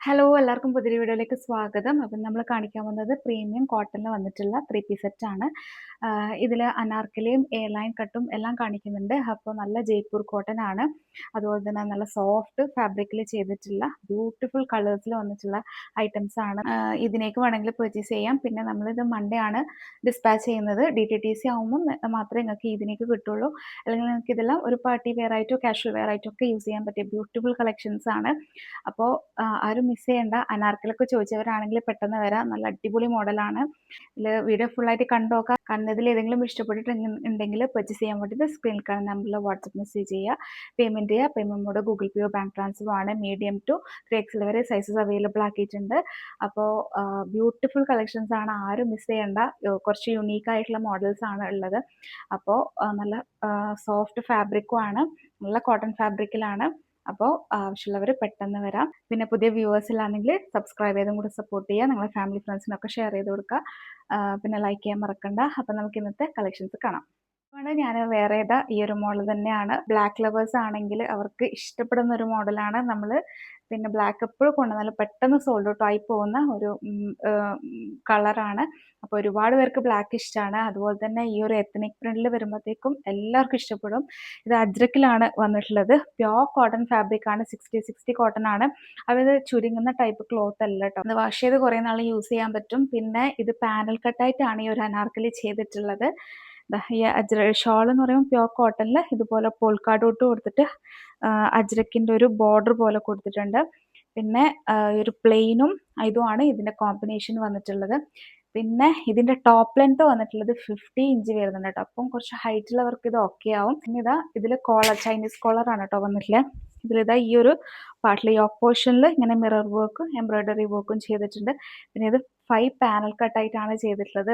Hello എല്ലാവർക്കും പുതിയൊരു വീഡിയോയിലേക്ക് സ്വാഗതം. അപ്പം നമ്മൾ കാണിക്കാൻ പോകുന്നത് പ്രീമിയം കോട്ടണിൽ വന്നിട്ടുള്ള 3 പീസ് സെറ്റ് ആണ്. ഇതിൽ അനാർക്കലിയും എയർലൈൻ കട്ടും എല്ലാം കാണിക്കുന്നുണ്ട്. അപ്പോൾ നല്ല ജയ്പൂർ കോട്ടൺ ആണ്. അതുപോലെ തന്നെ നല്ല സോഫ്റ്റ് ഫാബ്രിക്കിൽ ചെയ്തിട്ടുള്ള ബ്യൂട്ടിഫുൾ കളേഴ്സിൽ വന്നിട്ടുള്ള ഐറ്റംസ് ആണ്. ഇതിനേക്ക് വേണമെങ്കിൽ പർച്ചേസ് ചെയ്യാം. പിന്നെ നമ്മളിത് മൺഡേ ആണ് ഡിസ്പാച്ച് ചെയ്യുന്നത്. DTTC ആകുമ്പോൾ മാത്രമേ നിങ്ങൾക്ക് ഇതിനേക്ക് കിട്ടുള്ളൂ. അല്ലെങ്കിൽ നിങ്ങൾക്ക് ഇതെല്ലാം ഒരു പാർട്ടി വെയർ ആയിട്ടോ കാഷ്വൽ വെയർ ആയിട്ടോ ഒക്കെ യൂസ് ചെയ്യാൻ പറ്റിയ ബ്യൂട്ടിഫുൾ കളക്ഷൻസ് ആണ്. അപ്പോൾ ആരും മിസ് ചെയ്യേണ്ട. അനാർക്കലൊക്കെ ചോദിച്ചവരാണെങ്കിൽ പെട്ടെന്ന് വരാം. നല്ല അടിപൊളി മോഡലാണ്. ഇതിൽ വീഡിയോ ഫുള്ളായിട്ട് കണ്ടോക്കാം. കണ്ടതിൽ ഏതെങ്കിലും ഇഷ്ടപ്പെട്ടിട്ടുണ്ടെങ്കിൽ പർച്ചേസ് ചെയ്യാൻ വേണ്ടിയിട്ട് സ്ക്രീനിൽ കാണുന്ന നമ്പറിൽ വാട്സപ്പ് മെസ്സേജ് ചെയ്യുക. പേയ്മെൻറ്റ് ചെയ്യുക. പേയ്മെൻറ്റ് മോഡ് ഗൂഗിൾ പേയോ ബാങ്ക് ട്രാൻസ്ഫറോ ആണ്. മീഡിയം ടു 3XL വരെ സൈസസ് അവൈലബിൾ ആക്കിയിട്ടുണ്ട്. അപ്പോൾ ബ്യൂട്ടിഫുൾ കളക്ഷൻസ് ആണ്. ആരും മിസ് ചെയ്യേണ്ട. കുറച്ച് യുണീക്ക് ആയിട്ടുള്ള മോഡൽസ് ആണ് ഉള്ളത്. അപ്പോൾ നല്ല സോഫ്റ്റ് ഫാബ്രിക്കും ആണ്. നല്ല കോട്ടൺ ഫാബ്രിക്കിലാണ്. അപ്പോൾ ആവശ്യമുള്ളവർ പെട്ടെന്ന് വരാം. പിന്നെ പുതിയ വ്യൂവേഴ്സിലാണെങ്കിൽ സബ്സ്ക്രൈബ് ചെയ്തും കൂടി സപ്പോർട്ട് ചെയ്യുക. നിങ്ങളുടെ ഫാമിലി ഫ്രണ്ട്സിനൊക്കെ ഷെയർ ചെയ്ത് കൊടുക്കുക. പിന്നെ ലൈക്ക് ചെയ്യാൻ മറക്കണ്ട. അപ്പോൾ നമുക്ക് ഇന്നത്തെ കളക്ഷൻസ് കാണാം. ഞാൻ വേറെ ഈ ഒരു മോഡൽ തന്നെയാണ്. ബ്ലാക്ക് ലവേഴ്സ് ആണെങ്കിൽ അവർക്ക് ഇഷ്ടപ്പെടുന്ന ഒരു മോഡലാണ്. നമ്മൾ പിന്നെ ബ്ലാക്ക് എപ്പോഴും കൊണ്ടുവന്നാൽ പെട്ടെന്ന് സോൾഡ് ഔട്ട് ആയി പോകുന്ന ഒരു കളറാണ്. അപ്പോൾ ഒരുപാട് പേർക്ക് ബ്ലാക്ക് ഇഷ്ടമാണ്. അതുപോലെ തന്നെ ഈ ഒരു എത്നിക് പ്രിന്റിൽ വരുമ്പോഴത്തേക്കും എല്ലാവർക്കും ഇഷ്ടപ്പെടും. ഇത് അജ്രക്കിലാണ് വന്നിട്ടുള്ളത്. പ്യോർ കോട്ടൺ ഫാബ്രിക് ആണ്. 60 കോട്ടൺ ആണ്. അത് ചുരുങ്ങുന്ന ടൈപ്പ് ക്ലോത്ത് അല്ല കേട്ടോ. ഇത് വാഷ് ചെയ്ത് കുറേ നാൾ യൂസ് ചെയ്യാൻ പറ്റും. പിന്നെ ഇത് പാനൽ കട്ടായിട്ടാണ് ഈ ഒരു അനാർക്കലി ചെയ്തിട്ടുള്ളത്. ഈ ഷോൾ എന്ന് പറയുമ്പോൾ പ്യോർ കോട്ടണിൽ ഇതുപോലെ പോൾക്കാ ഡോട്ട് കൊടുത്തിട്ട് അജ്രക്കിൻ്റെ ഒരു ബോർഡർ പോലെ കൊടുത്തിട്ടുണ്ട്. പിന്നെ ഒരു പ്ലെയിനും ഇതുമാണ് ഇതിൻ്റെ കോമ്പിനേഷൻ വന്നിട്ടുള്ളത്. പിന്നെ ഇതിൻ്റെ ടോപ്പ് ലെങ്ത് വന്നിട്ടുള്ളത് 50 ഇഞ്ച് വരുന്നുണ്ട് കേട്ടോ. അപ്പം കുറച്ച് ഹൈറ്റുള്ളവർക്ക് ഇത് ഓക്കെ ആവും. പിന്നെ ഇതിൽ കോളർ ചൈനീസ് കോളറാണ് കേട്ടോ വന്നിട്ടുള്ളത്. ഇതിലിതാ ഈ ഒരു പാർട്ടിൽ യോക്ക് പോർഷനിൽ ഇങ്ങനെ മിറർ വർക്കും എംബ്രോയിഡറി വർക്കും ചെയ്തിട്ടുണ്ട്. പിന്നെ ഇത് 5 പാനൽ കട്ടായിട്ടാണ് ചെയ്തിട്ടുള്ളത്.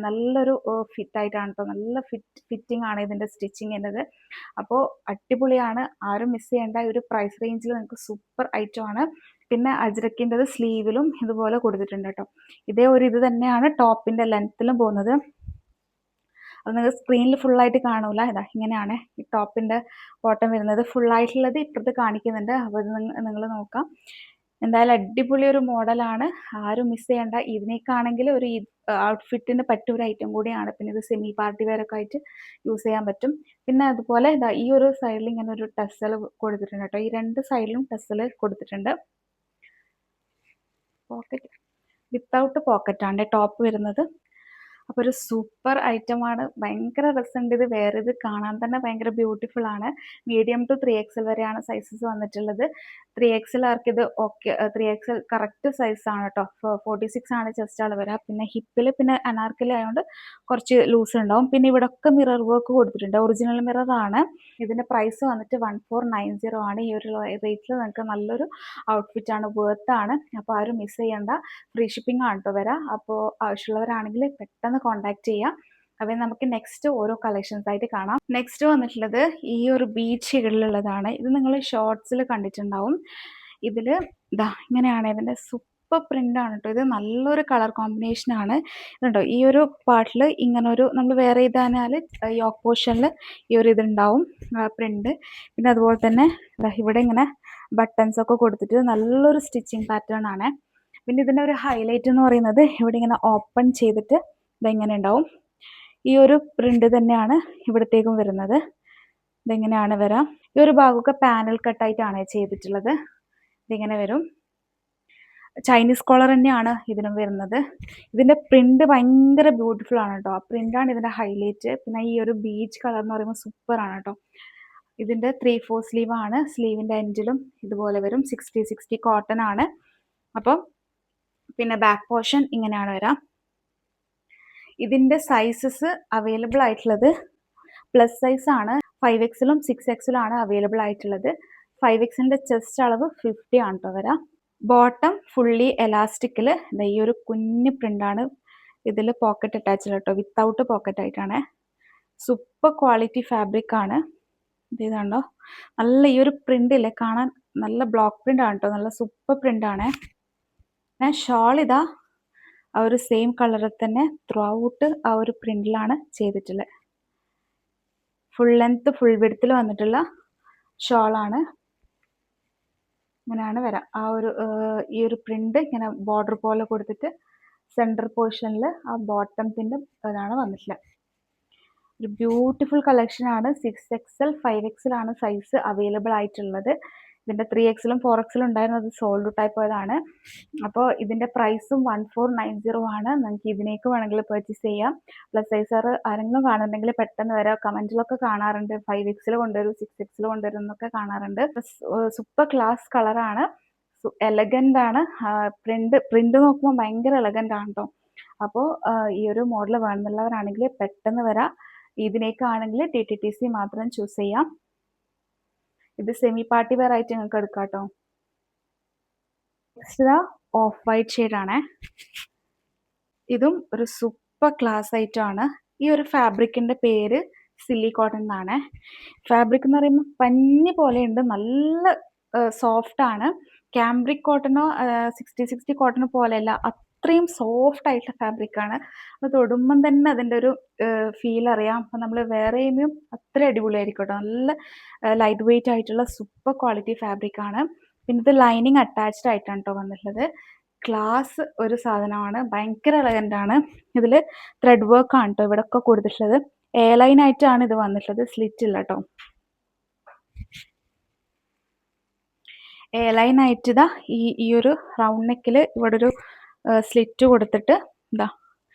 നല്ലൊരു ഫിറ്റായിട്ടാണ് കേട്ടോ. നല്ല ഫിറ്റിംഗ് ആണ് ഇതിൻ്റെ സ്റ്റിച്ചിങ് എന്നത്. അപ്പോൾ അടിപൊളിയാണ്. ആരും മിസ് ചെയ്യേണ്ട. ഒരു പ്രൈസ് റേഞ്ചിൽ നിങ്ങൾക്ക് സൂപ്പർ ഐറ്റം ആണ്. പിന്നെ അജ്രക്കിൻ്റെത് സ്ലീവിലും ഇതുപോലെ കൊടുത്തിട്ടുണ്ട് കേട്ടോ. ഇതേ ഒരു ഇത് തന്നെയാണ് ടോപ്പിൻ്റെ ലെങ്ത്തിലും പോകുന്നത്. അത് നിങ്ങൾ സ്ക്രീനിൽ ഫുള്ളായിട്ട് കാണൂല. ഇതാ ഇങ്ങനെയാണ് ഈ ടോപ്പിൻ്റെ ബോട്ടം വരുന്നത്. ഫുള്ളായിട്ടുള്ളത് ഇപ്പുറത്ത് കാണിക്കുന്നുണ്ട്. അപ്പോൾ ഇത് നിങ്ങൾ നോക്കാം. എന്തായാലും അടിപൊളി ഒരു മോഡലാണ്. ആരും മിസ് ചെയ്യേണ്ട. ഇതിനേക്കാണെങ്കിൽ ഒരു ഔട്ട്ഫിറ്റിന് പറ്റിയ ഒരു ഐറ്റം കൂടിയാണ്. പിന്നെ ഇത് സെമി പാർട്ടി വെയർ ഒക്കെ ആയിട്ട് യൂസ് ചെയ്യാൻ പറ്റും. പിന്നെ അതുപോലെ ഇതാ ഈ ഒരു സൈഡിൽ ഇങ്ങനെ ഒരു ടെസൽ കൊടുത്തിട്ടുണ്ട് കേട്ടോ. ഈ രണ്ട് സൈഡിലും ടെസൽ കൊടുത്തിട്ടുണ്ട്. പോക്കറ്റ് വിത്തൗട്ട് പോക്കറ്റാണ് ടോപ്പ് വരുന്നത്. അപ്പോൾ ഒരു സൂപ്പർ ഐറ്റമാണ്. ഭയങ്കര രസമുണ്ട്. ഇത് വേറെ ഇത് കാണാൻ തന്നെ ഭയങ്കര ബ്യൂട്ടിഫുൾ ആണ്. മീഡിയം ടു 3XL വരെയാണ് സൈസസ് വന്നിട്ടുള്ളത്. 3XL ആർക്ക് ഇത് ഓക്കെ. 3XL കറക്റ്റ് സൈസാണ് കേട്ടോ. 46 ആണ് ചെസ്റ്റ് അളവ് വരിക. പിന്നെ ഹിപ്പിൽ പിന്നെ അനാർക്കലി ആയതുകൊണ്ട് കുറച്ച് ലൂസ് ഉണ്ടാവും. പിന്നെ ഇവിടെ ഒക്കെ മിറർ വർക്ക് കൊടുത്തിട്ടുണ്ട്. ഒറിജിനൽ മിറർ ആണ്. ഇതിൻ്റെ പ്രൈസ് വന്നിട്ട് 1490 ആണ്. ഈ ഒരു റേറ്റിൽ നിങ്ങൾക്ക് നല്ലൊരു ഔട്ട്ഫിറ്റാണ്. വേർത്താണ്. അപ്പോൾ ആരും മിസ് ചെയ്യേണ്ട. ഫ്രീ ഷിപ്പിംഗ് ആണ് കേട്ടോ വരാം. അപ്പോൾ ആവശ്യമുള്ളവരാണെങ്കിൽ പെട്ടെന്ന് കോൺടാക്ട് ചെയ്യാം. അപ്പോൾ നമുക്ക് നെക്സ്റ്റ് ഓരോ കളക്ഷൻസ് ആയിട്ട് കാണാം. നെക്സ്റ്റ് വന്നിട്ടുള്ളത് ഈ ഒരു ബീച്ച് ഷെയ്ഡിലുള്ളതാണ്. ഇത് നിങ്ങൾ ഷോർട്സിൽ കണ്ടിട്ടുണ്ടാവും. ഇതിൽ ഇതാ ഇങ്ങനെയാണ്. ഇതിൻ്റെ സൂപ്പർ പ്രിൻ്റാണ് കേട്ടോ. ഇത് നല്ലൊരു കളർ കോമ്പിനേഷനാണ്. ഇതുണ്ടോ ഈ ഒരു പാർട്ടിൽ ഇങ്ങനൊരു നമ്മൾ വേറെ ചെയ്താൽ യോക്ക് പോർഷനിൽ ഈ ഒരു ഇതുണ്ടാവും പ്രിൻ്റ്. പിന്നെ അതുപോലെ തന്നെ ഇവിടെ ഇങ്ങനെ ബട്ടൺസ് ഒക്കെ കൊടുത്തിട്ട് നല്ലൊരു സ്റ്റിച്ചിങ് പാറ്റേൺ ആണ്. പിന്നെ ഇതിൻ്റെ ഒരു ഹൈലൈറ്റ് എന്ന് പറയുന്നത് ഇവിടെ ഇങ്ങനെ ഓപ്പൺ ചെയ്തിട്ട് ഇതെങ്ങനെ ഉണ്ടാവും. ഈ ഒരു പ്രിന്റ് തന്നെയാണ് ഇവിടത്തേക്കും വരുന്നത്. ഇതെങ്ങനെയാണ് വരാം. ഈ ഒരു ഭാഗമൊക്കെ പാനൽ കട്ടായിട്ടാണ് ചെയ്തിട്ടുള്ളത്. ഇതിങ്ങനെ വരും. ചൈനീസ് കോളർ തന്നെയാണ് ഇതിനും വരുന്നത്. ഇതിൻ്റെ പ്രിന്റ് ഭയങ്കര ബ്യൂട്ടിഫുൾ ആണ് കേട്ടോ. ആ പ്രിന്റാണ് ഇതിൻ്റെ ഹൈലൈറ്റ്. പിന്നെ ഈ ഒരു ബീച്ച് കളർ എന്ന് പറയുമ്പോൾ സൂപ്പർ ആണ് കേട്ടോ. ഇതിൻ്റെ 3/4 സ്ലീവ് ആണ്. സ്ലീവിൻ്റെ എൻഡിലും ഇതുപോലെ വരും. 60 കോട്ടൺ ആണ്. അപ്പം പിന്നെ ബാക്ക് പോർഷൻ ഇങ്ങനെയാണ് വരാം. ഇതിൻ്റെ സൈസസ് അവൈലബിൾ ആയിട്ടുള്ളത് പ്ലസ് സൈസ് ആണ്. 5XL 6XL ആണ് അവൈലബിൾ ആയിട്ടുള്ളത്. 5XLൻ്റെ ചെസ്റ്റ് അളവ് 50 ആണ് കേട്ടോ വരാം. ബോട്ടം ഫുള്ളി എലാസ്റ്റിക്കിൽ ഈ ഒരു കുഞ്ഞ് പ്രിൻ്റാണ്. ഇതിൽ പോക്കറ്റ് അറ്റാച്ച്ഡ് കേട്ടോ. വിത്തൗട്ട് പോക്കറ്റ് ആയിട്ടാണ്. സൂപ്പർ ക്വാളിറ്റി ഫാബ്രിക് ആണ്. ഇതുണ്ടോ നല്ല ഈ ഒരു പ്രിൻ്റ് ഇല്ലേ കാണാൻ നല്ല ബ്ലോക്ക് പ്രിൻ്റ് ആണ് കേട്ടോ. നല്ല സൂപ്പർ പ്രിൻ്റ് ആണ്. ഞാൻ ഷോൾ ഇതാ ആ ഒരു സെയിം കളറിൽ തന്നെ ത്രൂ ഔട്ട് ആ ഒരു പ്രിന്റിലാണ് ചെയ്തിട്ടുള്ളത്. ഫുൾ ലെങ്ത് ഫുൾ വിഡ്ത്തിൽ വന്നിട്ടുള്ള ഷോളാണ്. ഇങ്ങനെയാണ് വരാം. ആ ഒരു ഈ ഒരു പ്രിന്റ് ഇങ്ങനെ ബോർഡർ പോലെ കൊടുത്തിട്ട് സെൻറ്റർ പോർഷനിൽ ആ ബോട്ടത്തിൻ്റെ ഇതാണ് വന്നിട്ടുള്ളത്. ഒരു ബ്യൂട്ടിഫുൾ കളക്ഷനാണ്. 6XL 5XL ആണ് സൈസ് അവൈലബിൾ ആയിട്ടുള്ളത്. ഇതിൻ്റെ 3XL 4XL ഉണ്ടായിരുന്നു, അത് സോൾഡ് ഔട്ട് ആയി പോയതാണ്. അപ്പോൾ ഇതിൻ്റെ പ്രൈസും 1490 ആണ്. നിങ്ങൾക്ക് ഇതിനേക്ക് വേണമെങ്കിൽ പർച്ചേസ് ചെയ്യാം. പ്ലസ് സൈസ് ആരെങ്കിലും കാണുന്നുണ്ടെങ്കിൽ പെട്ടെന്ന് വരാം. കമൻറ്റിലൊക്കെ കാണാറുണ്ട് 5XL കൊണ്ടുവരും 6XL കൊണ്ടുവരും എന്നൊക്കെ കാണാറുണ്ട്. സൂപ്പർ ക്ലാസ് കളറാണ്, എലഗൻ്റ് ആണ്. പ്രിന്റ് നോക്കുമ്പോൾ ഭയങ്കര എലഗൻ്റ് ആണ് കേട്ടോ. അപ്പോൾ ഈ ഒരു മോഡൽ വേണമെന്നുള്ളവരാണെങ്കിൽ പെട്ടെന്ന് വരാം. ഇതിനേക്കാണെങ്കിൽ TTTC മാത്രം ചൂസ് ചെയ്യാം. ഇത് സെമി പാർട്ടി വെയർ ആയിട്ട് നിങ്ങൾക്ക് എടുക്കാം കേട്ടോ. നെക്സ്റ്റ് ഓഫ് വൈറ്റ് ഷെയ്ഡാണ്. ഇതും ഒരു സൂപ്പർ ക്ലാസ് ആയിട്ടാണ്. ഈ ഒരു ഫാബ്രിക്കിൻ്റെ പേര് സില്ലി കോട്ടൺ എന്നാണ്. ഫാബ്രിക് എന്ന് പറയുമ്പോൾ പഞ്ഞി പോലെയുണ്ട്, നല്ല സോഫ്റ്റ് ആണ്. ക്യാമ്പ്രിക് കോട്ടണോ 60 കോട്ടണോ പോലെയല്ല, അത്രയും സോഫ്റ്റ് ആയിട്ടുള്ള ഫാബ്രിക്കാണ്. അത് തൊടുമ്പം തന്നെ അതിൻ്റെ ഒരു ഫീൽ അറിയാം. അപ്പം നമ്മൾ വെയർ ചെയ്യുമ്പോൾ അത്ര അടിപൊളിയായിരിക്കും കേട്ടോ. നല്ല ലൈറ്റ് വെയിറ്റ് ആയിട്ടുള്ള സൂപ്പർ ക്വാളിറ്റി ഫാബ്രിക്കാണ്. പിന്നെ ഇത് ലൈനിങ് അറ്റാച്ച്ഡ് ആയിട്ടാണ് കേട്ടോ വന്നിട്ടുള്ളത്. ക്ലാസ് ഒരു സാധനമാണ്, ഭയങ്കര എലഗൻ്റ് ആണ്. ഇതിൽ ത്രെഡ് വർക്ക് ആണ് കേട്ടോ ഇവിടെ ഒക്കെ കൊടുത്തിട്ടുള്ളത്. എ ലൈൻ ആയിട്ടാണ് ഇത് വന്നിട്ടുള്ളത്, സ്ലിറ്റ് ഇല്ല കേട്ടോ. എ ലൈൻ ആയിട്ട് ഇതാ ഈ ഒരു റൗണ്ട് നെക്കിൽ ഇവിടെ ഒരു സ്ലിറ്റ് കൊടുത്തിട്ട് ഇതാ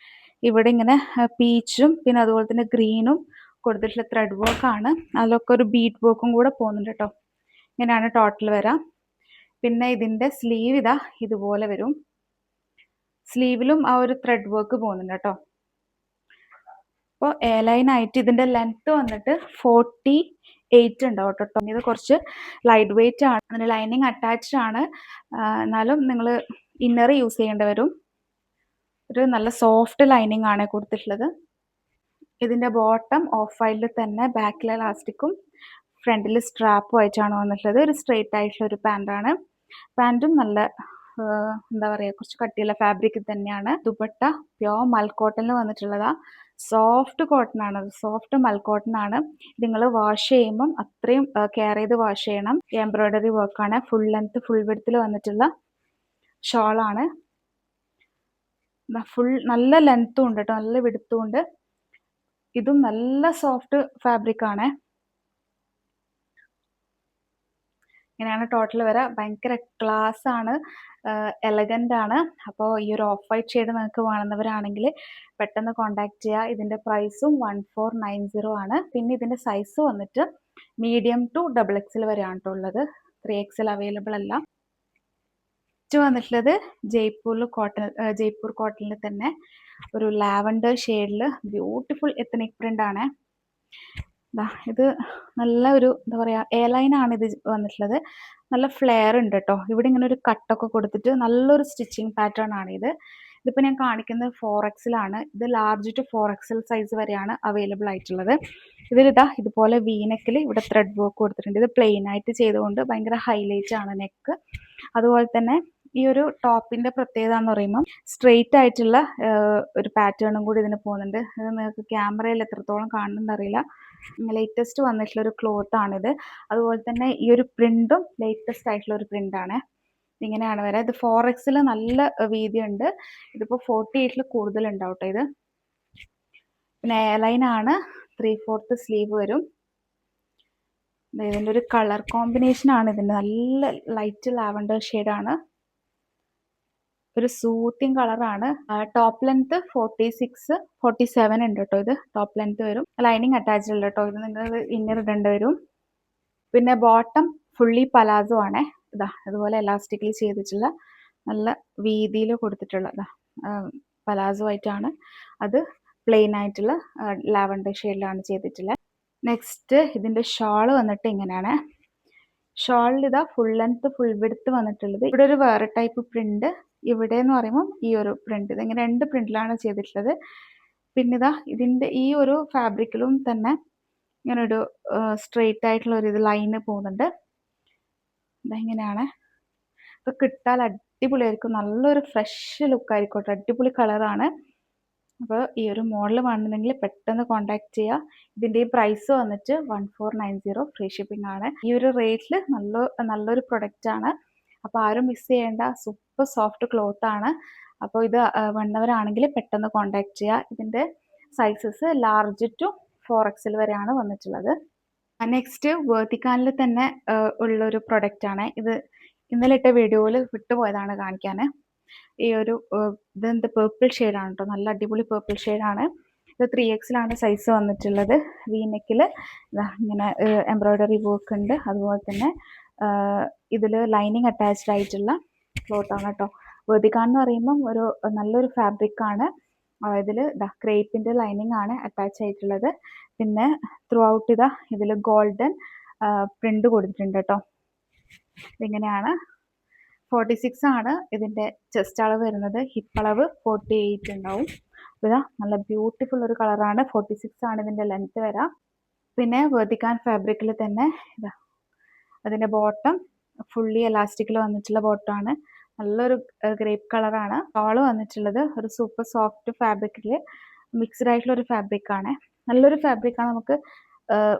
ഇവിടെ ഇങ്ങനെ പീച്ചും പിന്നെ അതുപോലെ തന്നെ ഗ്രീനും കൊടുത്തിട്ടുള്ള ത്രെഡ് വർക്കാണ്. അതിലൊക്കെ ഒരു ബീഡ് വർക്കും കൂടെ പോകുന്നുണ്ട് കേട്ടോ. ഇങ്ങനെയാണ് ടോട്ടൽ വരാം. പിന്നെ ഇതിൻ്റെ സ്ലീവ് ഇതാ ഇതുപോലെ വരും. സ്ലീവിലും ആ ഒരു ത്രെഡ് വർക്ക് പോകുന്നുണ്ട് കേട്ടോ. അപ്പോൾ എ ലൈൻ ആയിട്ട് ഇതിൻ്റെ ലെങ്ത്ത് വന്നിട്ട് 48 ഉണ്ടാവും കേട്ടോ. ഇത് കുറച്ച് ലൈറ്റ് വെയിറ്റ് ആണ്, അതിന് ലൈനിങ് അറ്റാച്ച്ഡ് ആണ്. എന്നാലും നിങ്ങൾ ഇന്നർ യൂസ് ചെയ്യേണ്ടി വരും. ഒരു നല്ല സോഫ്റ്റ് ലൈനിങ് ആണ് കൊടുത്തിട്ടുള്ളത്. ഇതിൻ്റെ ബോട്ടം ഓഫ് വൈറ്റിൽ തന്നെ ബാക്കിൽ ഇലാസ്റ്റിക്കും ഫ്രണ്ടിൽ സ്ട്രാപ്പും ആയിട്ടാണ് വന്നിട്ടുള്ളത്. ഒരു സ്ട്രെയിറ്റ് ആയിട്ടുള്ള ഒരു പാൻറ്റാണ്. പാൻറ്റും നല്ല എന്താ പറയുക, കുറച്ച് കട്ടിയുള്ള ഫാബ്രിക് തന്നെയാണ്. ദുപ്പട്ട പ്യോർ മൽക്കോട്ടനിൽ വന്നിട്ടുള്ളതാ. സോഫ്റ്റ് കോട്ടൺ ആണ്, സോഫ്റ്റ് മൽക്കോട്ടൺ ആണ്. നിങ്ങൾ വാഷ് ചെയ്യുമ്പം അത്രയും കെയർ ചെയ്ത് വാഷ് ചെയ്യണം. എംബ്രോയ്ഡറി വർക്കാണ്. ഫുൾ ലെങ്ത് ഫുൾ വിഡ്ത്തിൽ വന്നിട്ടുള്ള ഷോളാണ്. ഫുൾ നല്ല ലെങ്ത്തും ഉണ്ട് കേട്ടോ, നല്ല വിഡ്ത്തും ഉണ്ട്. ഇതും നല്ല സോഫ്റ്റ് ഫാബ്രിക് ആണ്. ഇങ്ങനെയാണ് ടോട്ടൽ വരാം. ഭയങ്കര ക്ലാസ് ആണ്, എലഗൻ്റ് ആണ്. അപ്പോൾ ഈ ഒരു ഓഫ് വൈറ്റ് ഷെയ്ഡ് നിങ്ങൾക്ക് വേണമെന്നവരാണെങ്കിൽ പെട്ടെന്ന് കോൺടാക്ട് ചെയ്യുക. ഇതിൻ്റെ പ്രൈസും 1490 ആണ്. പിന്നെ ഇതിൻ്റെ സൈസ് വന്നിട്ട് മീഡിയം ടു XXL വരെയാണ് കേട്ടോ ഉള്ളത്. 3XL അവൈലബിൾ അല്ല. നെക്സ്റ്റ് വന്നിട്ടുള്ളത് ജയ്പൂർ കോട്ടണിൽ തന്നെ ഒരു ലാവൻഡർ ഷെയ്ഡിൽ ബ്യൂട്ടിഫുൾ എത്തനിക് പ്രിന്റ് ആണ്. ഇത് നല്ല ഒരു എന്താ പറയുക, എ ലൈൻ ആണ് ഇത് വന്നിട്ടുള്ളത്. നല്ല ഫ്ലെയർ ഉണ്ട് കേട്ടോ. ഇവിടെ ഇങ്ങനെ ഒരു കട്ടൊക്കെ കൊടുത്തിട്ട് നല്ലൊരു സ്റ്റിച്ചിങ് പാറ്റേൺ ആണ് ഇത്. ഇതിപ്പോൾ ഞാൻ കാണിക്കുന്നത് 4XL ആണ്. ഇത് ലാർജ് ടു 4XL സൈസ് വരെയാണ് അവൈലബിൾ ആയിട്ടുള്ളത്. ഇതിലിതാ ഇതുപോലെ വീനെക്കിൽ ഇവിടെ ത്രെഡ് വർക്ക് കൊടുത്തിട്ടുണ്ട്. ഇത് പ്ലെയിൻ ആയിട്ട് ചെയ്തുകൊണ്ട് ഭയങ്കര ഹൈലൈറ്റ് ആണ് നെക്ക്. അതുപോലെ തന്നെ ഈ ഒരു ടോപ്പിന്റെ പ്രത്യേകത എന്ന് പറയുമ്പോൾ സ്ട്രെയിറ്റ് ആയിട്ടുള്ള ഒരു പാറ്റേണും കൂടി ഇതിന് പോകുന്നുണ്ട്. അത് നിങ്ങൾക്ക് ക്യാമറയിൽ എത്രത്തോളം കാണുന്നുണ്ട് അറിയില്ല. ലേറ്റസ്റ്റ് വന്നിട്ടുള്ള ഒരു ക്ലോത്ത് ആണിത്. അതുപോലെ തന്നെ ഈ ഒരു പ്രിന്റും ലേറ്റസ്റ്റ് ആയിട്ടുള്ള ഒരു പ്രിന്റ് ആണ്. ഇങ്ങനെയാണ് വരാം. ഇത് 4XL നല്ല വീതിയുണ്ട്. ഇതിപ്പോൾ 48 കൂടുതൽ ഉണ്ടാവും കേട്ടോ ഇത്. പിന്നെ എ ലൈൻ ആണ്. 3/4 സ്ലീവ് വരും. ഇതിൻ്റെ ഒരു കളർ കോമ്പിനേഷൻ ആണ് ഇതിൻ്റെ, നല്ല ലൈറ്റ് ലാവൻഡർ ഷെയ്ഡാണ്. ഒരു സൂത്തിങ് കളറാണ്. ടോപ്പ് ലെങ്ത് 47 ഉണ്ട് കേട്ടോ. ഇത് ടോപ്പ് ലെങ്ത് വരും. ലൈനിങ് അറ്റാച്ച്ഡ് അല്ല കേട്ടോ. ഇത് നിങ്ങൾ ഇന്നർ ഇടേണ്ടി വരും. പിന്നെ ബോട്ടം ഫുള്ളി പലാസോ ആണ്. ഇതാ ഇതുപോലെ എലാസ്റ്റിക്കലി ചെയ്തിട്ടുള്ള നല്ല വീതിയിൽ കൊടുത്തിട്ടുള്ള പലാസോ ആയിട്ടാണ്. അത് പ്ലെയിൻ ആയിട്ടുള്ള ലാവൻഡർ ഷെയ്ഡിലാണ് ചെയ്തിട്ടുള്ളത്. നെക്സ്റ്റ് ഇതിൻ്റെ ഷാൾ വന്നിട്ട് ഇങ്ങനെയാണ്. ഷാളിൽ ഇതാ ഫുൾ ലെങ്ത് ഫുൾ വിഡ്ത്ത് വന്നിട്ടുള്ളത്. ഇവിടെ ഒരു വേറെ ടൈപ്പ് പ്രിന്റ്, ഇവിടെ എന്ന് പറയുമ്പോൾ ഈ ഒരു പ്രിന്റ്. ഇതിങ്ങനെ 2 പ്രിന്റിലാണ് ചെയ്തിട്ടുള്ളത്. പിന്നെ ഇതാ ഇതിൻ്റെ ഈ ഒരു ഫാബ്രിക്കിലും തന്നെ ഇങ്ങനെ ഒരു സ്ട്രെയിറ്റ് ആയിട്ടുള്ള ഒരു ഇത് ലൈന് പോകുന്നുണ്ട്. ഇതെങ്ങനെയാണ് ഇപ്പൊ കിട്ടാൽ അടിപൊളിയായിരിക്കും. നല്ലൊരു ഫ്രഷ് ലുക്ക് ആയിരിക്കട്ടെ. അടിപൊളി കളറാണ്. അപ്പോൾ ഈ ഒരു മോഡൽ വേണമെന്നുണ്ടെങ്കിൽ പെട്ടെന്ന് കോൺടാക്ട് ചെയ്യുക. ഇതിൻ്റെ ഈ പ്രൈസ് വന്നിട്ട് 1490 ഫ്രീ ഷിപ്പിംഗ് ആണ്. ഈ ഒരു റേറ്റിൽ നല്ലൊരു പ്രൊഡക്റ്റ് ആണ്. അപ്പോൾ ആരും മിസ് ചെയ്യേണ്ട, സൂപ്പർ സോഫ്റ്റ് ക്ലോത്ത് ആണ്. അപ്പോൾ ഇത് വന്നവരാണെങ്കിൽ പെട്ടെന്ന് കോൺടാക്ട് ചെയ്യുക. ഇതിൻ്റെ സൈസസ് ലാർജ് ടു 4XL വരെയാണ് വന്നിട്ടുള്ളത്. നെക്സ്റ്റ് വേർത്തിക്കാനിൽ തന്നെ ഉള്ളൊരു പ്രൊഡക്റ്റാണ് ഇത്. ഇന്നലെ ഇട്ട വീഡിയോയിൽ വിട്ടുപോയതാണ് കാണിക്കാൻ. ഈ ഒരു ഇതെന്ത് പേർപ്പിൾ ഷെയ്ഡാണ് കേട്ടോ, നല്ല അടിപൊളി പേർപ്പിൾ ഷെയ്ഡാണ്. ഇത് 3XL സൈസ് വന്നിട്ടുള്ളത്. വീനെക്കിൽ ഇങ്ങനെ എംബ്രോയ്ഡറി വർക്ക് ഉണ്ട്. അതുപോലെ തന്നെ ഇതിൽ ലൈനിങ് അറ്റാച്ച്ഡ് ആയിട്ടുള്ള ക്ലോത്താണ് കേട്ടോ. വേർത്തിക്കാൻ എന്ന് പറയുമ്പം ഒരു നല്ലൊരു ഫാബ്രിക്കാണ്. ഇതിൽ ക്രേപ്പിൻ്റെ ലൈനിങ് ആണ് അറ്റാച്ച് ആയിട്ടുള്ളത്. പിന്നെ ത്രൂ ഔട്ട് ഇതിൽ ഗോൾഡൻ പ്രിന്റ് കൊടുത്തിട്ടുണ്ട് കേട്ടോ. ഇതിങ്ങനെയാണ്. 46 ആണ് ഇതിൻ്റെ ചെസ്റ്റ് അളവ് വരുന്നത്. ഹിപ്പ് അളവ് 48 ഉണ്ടാവും. ഇതാ നല്ല ബ്യൂട്ടിഫുൾ ഒരു കളറാണ്. 46 ആണ് ഇതിൻ്റെ ലെങ്ത് വരാം. പിന്നെ വേർത്തിക്കാൻ ഫാബ്രിക്കിൽ തന്നെ ഇതാ അതിൻ്റെ ബോട്ടം ഫുള്ളി എലാസ്റ്റിക്കിൽ വന്നിട്ടുള്ള ബോട്ടമാണ്. നല്ലൊരു ഗ്രേപ്പ് കളറാണ്. ഷോള് വന്നിട്ടുള്ളത് ഒരു സൂപ്പർ സോഫ്റ്റ് ഫാബ്രിക്കിൽ മിക്സ്ഡ് ആയിട്ടുള്ള ഒരു ഫാബ്രിക്കാണ്. നല്ലൊരു ഫാബ്രിക്കാണ്. നമുക്ക്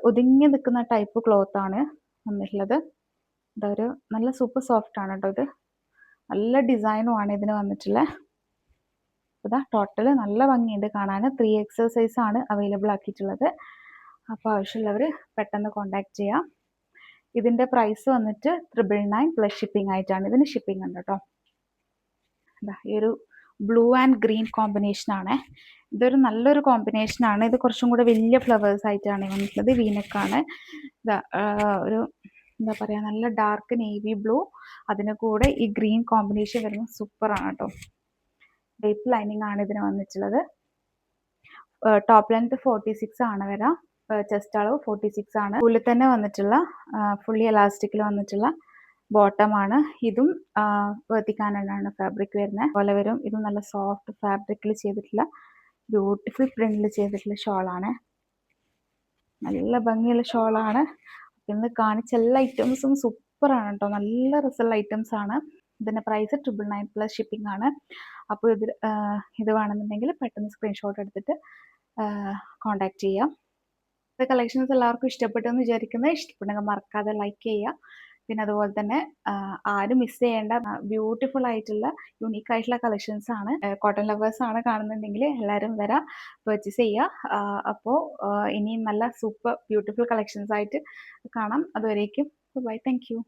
ഒതുങ്ങി നിൽക്കുന്ന ടൈപ്പ് ക്ലോത്ത് ആണ് വന്നിട്ടുള്ളത്. ഇതൊരു നല്ല സൂപ്പർ സോഫ്റ്റ് ആണ് കേട്ടോ. ഇത് നല്ല ഡിസൈനും ആണ് ഇതിന് വന്നിട്ടുള്ളത്. ഇതാ ടോട്ടൽ നല്ല ഭംഗിയുണ്ട് കാണാൻ. 3XL സൈസ് ആണ് അവൈലബിൾ ആക്കിയിട്ടുള്ളത്. അപ്പോൾ ആവശ്യമുള്ളവർ പെട്ടെന്ന് കോൺടാക്ട് ചെയ്യാം. ഇതിൻ്റെ പ്രൈസ് വന്നിട്ട് 999 പ്ലസ് ഷിപ്പിംഗ് ആയിട്ടാണ്. ഇതിന് ഷിപ്പിംഗ് ഉണ്ട് കേട്ടോ. ഈ ഒരു ബ്ലൂ ആൻഡ് ഗ്രീൻ കോമ്പിനേഷനാണ്. ഇതൊരു നല്ലൊരു കോമ്പിനേഷനാണ്. ഇത് കുറച്ചും കൂടെ വലിയ ഫ്ലവേഴ്സ് ആയിട്ടാണ് വന്നിട്ടുള്ളത്. വീനക്കാണ്. ഇതാ ഒരു എന്താ പറയുക, നല്ല ഡാർക്ക് നേവി ബ്ലൂ, അതിന് കൂടെ ഈ ഗ്രീൻ കോമ്പിനേഷൻ വരുമ്പോൾ സൂപ്പറാണ് കേട്ടോ. ഡേപ്പ് ലൈനിങ് ആണ് ഇതിന് വന്നിട്ടുള്ളത്. ടോപ്പ് ലെങ്ത് 46 ആണ് വരാം. ചെസ്റ്റ് അളവ് 46 ആണ്. ഉള്ളിൽ തന്നെ വന്നിട്ടുള്ള ഫുള്ളി എലാസ്റ്റിക്കിൽ വന്നിട്ടുള്ള ബോട്ടമാണ്. ഇതും വേർത്തിക്കാനാണ് ഫാബ്രിക് വരുന്നത്. അതുപോലെ വരും. ഇതും നല്ല സോഫ്റ്റ് ഫാബ്രിക്കിൽ ചെയ്തിട്ടുള്ള ബ്യൂട്ടിഫുൾ പ്രിന്റിൽ ചെയ്തിട്ടുള്ള ഷോളാണ്. നല്ല ഭംഗിയുള്ള ഷോളാണ്. ഇന്ന് കാണിച്ച എല്ലാ ഐറ്റംസും സൂപ്പറാണ് കേട്ടോ. നല്ല റിസൾട്ട് ഐറ്റംസ് ആണ്. ഇതിൻ്റെ പ്രൈസ് 999 പ്ലസ് ഷിപ്പിംഗ് ആണ്. അപ്പോൾ ഇത് വേണമെന്നുണ്ടെങ്കിൽ പെട്ടെന്ന് സ്ക്രീൻഷോട്ട് എടുത്തിട്ട് കോൺടാക്ട് ചെയ്യാം. ഇത് കളക്ഷൻസ് എല്ലാവർക്കും ഇഷ്ടപ്പെട്ടെന്ന് വിചാരിക്കുന്നത്. ഇഷ്ടപ്പെട്ടെങ്കിൽ മറക്കാതെ ലൈക്ക് ചെയ്യുക. പിന്നെ അതുപോലെ തന്നെ ആരും മിസ് ചെയ്യേണ്ട ബ്യൂട്ടിഫുൾ ആയിട്ടുള്ള യുണീക്ക് ആയിട്ടുള്ള കളക്ഷൻസ് ആണ്. കോട്ടൺ ലവേഴ്സ് ആണ് കാണുന്നുണ്ടെങ്കിൽ എല്ലാവരും വരാം, പർച്ചേസ് ചെയ്യുക. അപ്പോൾ ഇനിയും നല്ല സൂപ്പർ ബ്യൂട്ടിഫുൾ കളക്ഷൻസ് ആയിട്ട് കാണാം. അതുവരേക്കും ബൈ. Thank you.